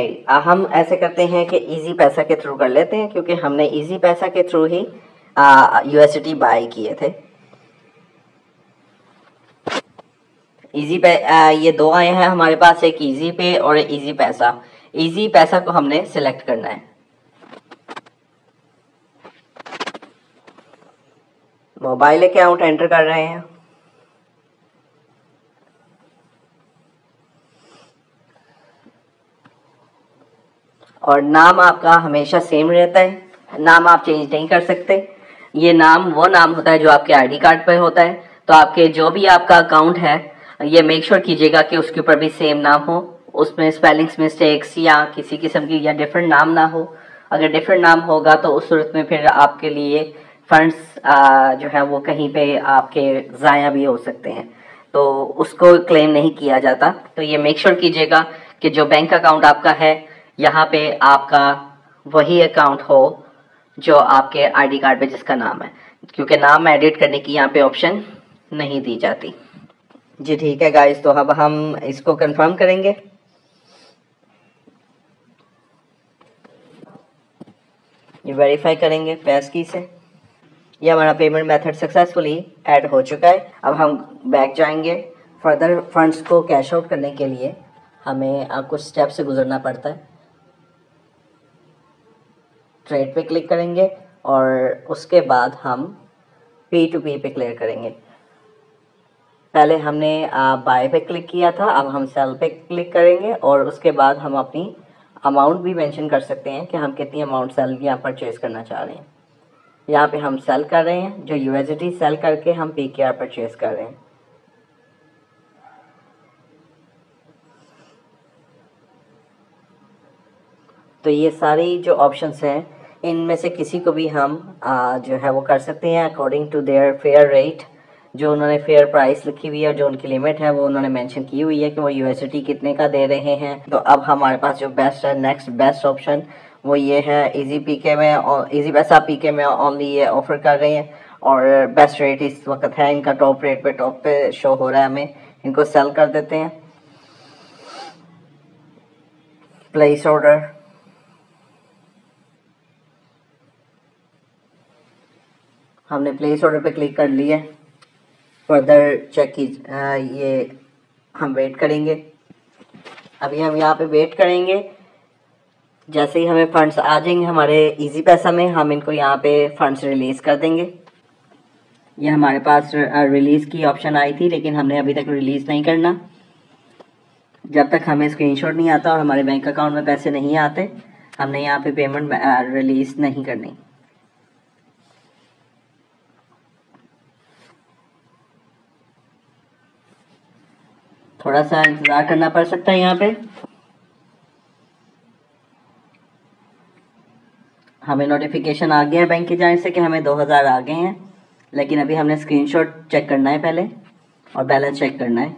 हम ऐसे करते हैं कि इजी पैसा के थ्रू कर लेते हैं, क्योंकि हमने इजी पैसा के थ्रू ही यूएसडी बाय किए थे। इजी पे ये दो आए हैं हमारे पास, एक इजी पे और इजी पैसा। इजी पैसा को हमने सिलेक्ट करना है। मोबाइल अकाउंट एंटर कर रहे हैं और नाम आपका हमेशा सेम रहता है, नाम आप चेंज नहीं कर सकते। ये नाम वो नाम होता है जो आपके आईडी कार्ड पर होता है। तो आपके जो भी आपका अकाउंट है, ये मेक श्योर कीजिएगा कि उसके ऊपर भी सेम नाम हो, उसमें स्पेलिंग्स मिस्टेक्स या किसी किस्म की या डिफरेंट नाम ना हो। अगर डिफरेंट नाम होगा तो उस सूरत में फिर आपके लिए फंड्स जो है वो कहीं पे आपके ज़ाया भी हो सकते हैं, तो उसको क्लेम नहीं किया जाता। तो ये मेक श्योर कीजिएगा कि जो बैंक अकाउंट आपका है, यहाँ पे आपका वही अकाउंट हो जो आपके आईडी कार्ड पे जिसका नाम है, क्योंकि नाम एडिट करने की यहाँ पे ऑप्शन नहीं दी जाती। जी ठीक है गाइस, तो अब हम इसको कंफर्म करेंगे। ये वेरीफाई करेंगे पैस की से। ये हमारा पेमेंट मेथड सक्सेसफुली ऐड हो चुका है। अब हम बैक जाएंगे। फर्दर फंड्स को कैश आउट करने के लिए हमें कुछ स्टेप से गुजरना पड़ता है। ट्रेड पे क्लिक करेंगे और उसके बाद हम P2P पे क्लिक करेंगे। पहले हमने बाय पे क्लिक किया था, अब हम सेल पे क्लिक करेंगे और उसके बाद हम अपनी अमाउंट भी मेंशन कर सकते हैं कि हम कितनी अमाउंट सेल या परचेज करना चाह रहे हैं। यहाँ पे हम सेल कर रहे हैं, जो यूएसडी सेल करके हम PKR परचेज कर रहे हैं। तो ये सारी जो ऑप्शंस हैं, इनमें से किसी को भी हम जो है वो कर सकते हैं according to their fair rate. जो उन्होंने फेयर प्राइस लिखी हुई है, जो उनकी लिमिट है वो उन्होंने मेंशन की हुई है कि वो यूएसडी कितने का दे रहे हैं। तो अब हमारे पास जो बेस्ट है, नेक्स्ट बेस्ट ऑप्शन वो ये है इजी पीके में, और इजी पैसा पीके में ओनली ये ऑफर कर रहे हैं और बेस्ट रेट इस वक्त है इनका। टॉप रेट पे टॉप पे शो हो रहा है, हमें इनको सेल कर देते हैं। प्लेस ऑर्डर, हमने प्लेस ऑर्डर पे क्लिक कर लिया। फर्दर चेक की ये हम वेट करेंगे। अभी हम यहाँ पे वेट करेंगे। जैसे ही हमें फंड्स आ जाएंगे हमारे इजी पैसा में, हम इनको यहाँ पे फंड्स रिलीज़ कर देंगे। ये हमारे पास रिलीज़ की ऑप्शन आई थी, लेकिन हमने अभी तक रिलीज़ नहीं करना। जब तक हमें स्क्रीनशॉट नहीं आता और हमारे बैंक अकाउंट में पैसे नहीं आते, हमने यहाँ पे पेमेंट रिलीज़ नहीं करनी। थोड़ा सा इंतज़ार करना पड़ सकता है यहाँ पे। हमें नोटिफिकेशन आ गया है बैंक की जानिब से कि हमें 2000 आ गए हैं, लेकिन अभी हमने स्क्रीनशॉट चेक करना है पहले और बैलेंस चेक करना है।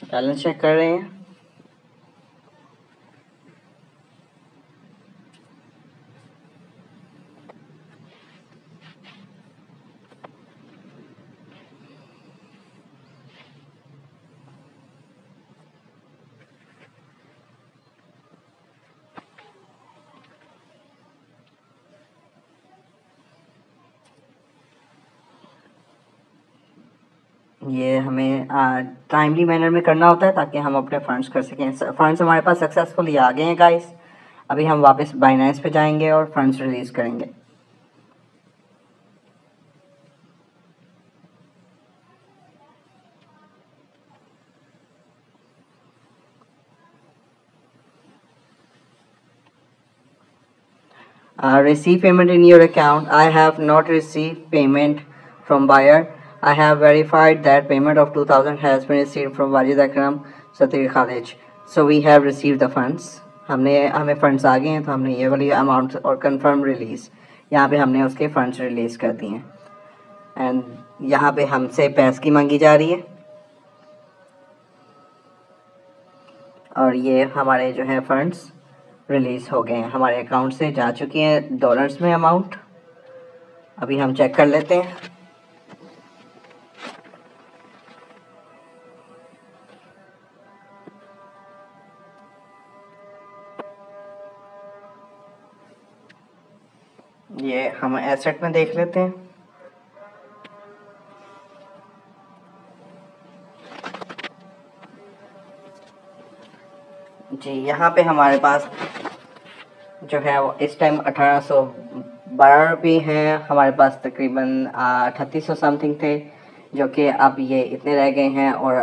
बैलेंस चेक कर रहे हैं। ये हमें टाइमली मैनर में करना होता है ताकि हम अपने फंड्स कर सकें। फंड्स हमारे पास सक्सेसफुली आ गए हैं गाइस। अभी हम वापस बाइनेंस पे जाएंगे और फंड्स रिलीज़ करेंगे। Receive payment in your account. I have not received payment from buyer. I have verified that payment of 2000 has been received from Wajid Akram Satir College. So we have received the funds. हमें funds आ गए हैं, तो हमने ये वाली amount और confirm release, यहाँ पे हमने उसके फंड्स रिलीज़ कर दिए हैं। एंड यहाँ पे हमसे पैस की मांगी जा रही है, और ये हमारे जो है फंड्स रिलीज़ हो गए हैं, हमारे अकाउंट से जा चुकी हैं डॉलर्स में अमाउंट। अभी हम चेक कर लेते हैं। ये हम एसेट में देख लेते हैं। जी, यहाँ पे हमारे पास जो है वो इस टाइम 1812 रुपये हैं। हमारे पास तकरीबन 3800 समथिंग थे, जो कि अब ये इतने रह गए हैं। और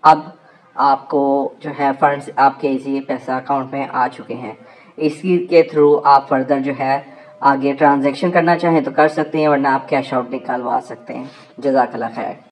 अब आपको जो है फंड्स आपके इजी पैसा अकाउंट में आ चुके हैं। इसी के थ्रू आप फर्दर जो है आगे ट्रांजैक्शन करना चाहें तो कर सकते हैं, वरना आप कैश आउट निकालवा सकते हैं। जज़ाकल्लाह खैर।